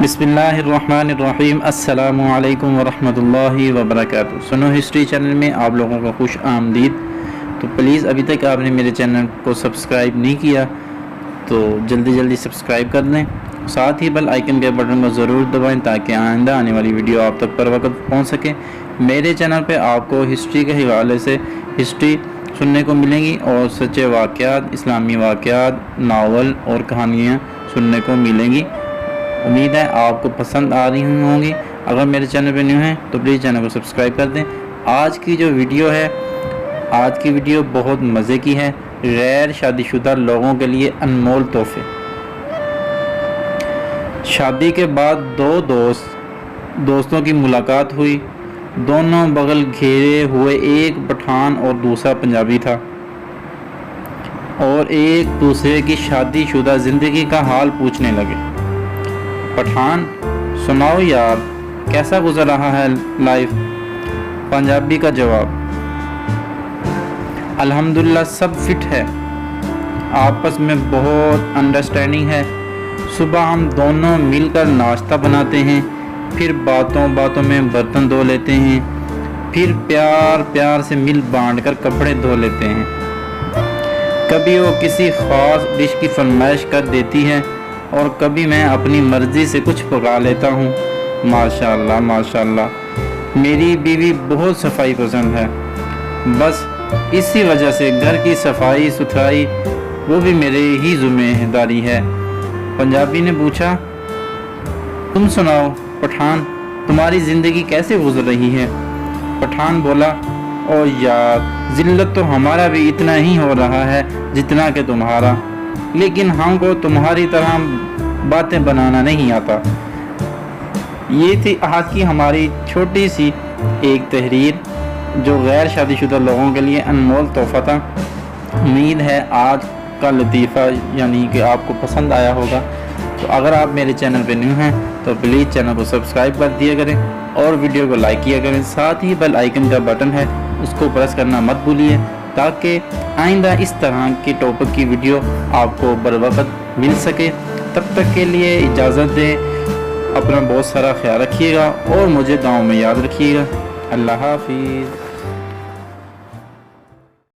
بسم اللہ الرحمن الرحیم۔ السلام علیکم ورحمۃ اللہ وبرکاتہ۔ سنو ہسٹری چینل میں آپ لوگوں کو خوش آمدید۔ تو پلیز ابھی تک آپ نے میرے چینل کو سبسکرائب نہیں کیا تو جلدی سبسکرائب کر لیں، ساتھ ہی بیل آئیکن کے بٹن کو ضرور دبائیں تاکہ آئندہ آنے والی ویڈیو آپ تک پر وقت پہنچ سکے۔ میرے چینل پہ آپ کو ہسٹری کے حوالے سے ہسٹری سننے کو ملیں گی اور سچے واقعات، اسلامی واقعات، ناول اور کہانیاں سننے کو ملیں گی۔ امید ہے آپ کو پسند آ رہی ہوں گی۔ اگر میرے چینل پہ نیو ہیں تو پلیز چینل کو سبسکرائب کر دیں۔ آج کی جو ویڈیو ہے، آج کی ویڈیو بہت مزے کی ہے۔ غیر شادی شدہ لوگوں کے لیے انمول تحفے۔ شادی کے بعد دو دوستوں کی ملاقات ہوئی۔ دونوں بغل گھیرے ہوئے، ایک پٹھان اور دوسرا پنجابی تھا، اور ایک دوسرے کی شادی شدہ زندگی کا حال پوچھنے لگے۔ پٹھان: سناؤ یار، کیسا گزر رہا ہے لائف؟ پنجابی کا جواب: الحمدللہ سب فٹ ہے، آپس میں بہت انڈرسٹینڈنگ ہے۔ صبح ہم دونوں مل کر ناشتہ بناتے ہیں، پھر باتوں میں برتن دھو لیتے ہیں، پھر پیار سے مل بانٹ کر کپڑے دھو لیتے ہیں۔ کبھی وہ کسی خاص ڈش کی فرمائش کر دیتی ہے اور کبھی میں اپنی مرضی سے کچھ پکا لیتا ہوں۔ ماشاءاللہ میری بیوی بہت صفائی پسند ہے، بس اسی وجہ سے گھر کی صفائی ستھرائی وہ بھی میرے ہی ذمہ داری ہے۔ پنجابی نے پوچھا: تم سناؤ پٹھان، تمہاری زندگی کیسے گزر رہی ہے؟ پٹھان بولا: او یار، ذلت تو ہمارا بھی اتنا ہی ہو رہا ہے جتنا کہ تمہارا، لیکن ہم کو تمہاری طرح باتیں بنانا نہیں آتا۔ یہ تھی آج کی ہماری چھوٹی سی ایک تحریر جو غیر شادی شدہ لوگوں کے لیے انمول تحفہ تھا۔ امید ہے آج کا لطیفہ یعنی کہ آپ کو پسند آیا ہوگا۔ تو اگر آپ میرے چینل پہ نیو ہیں تو پلیز چینل کو سبسکرائب کر دیا کریں اور ویڈیو کو لائک کیا کریں، ساتھ ہی بیل آئیکن کا بٹن ہے اس کو پریس کرنا مت بھولیے تاکہ آئندہ اس طرح کی ٹاپک کی ویڈیو آپ کو بر وقت مل سکے۔ تب تک کے لیے اجازت دیں، اپنا بہت سارا خیال رکھیے گا اور مجھے دعاؤں میں یاد رکھیے گا۔ اللہ حافظ۔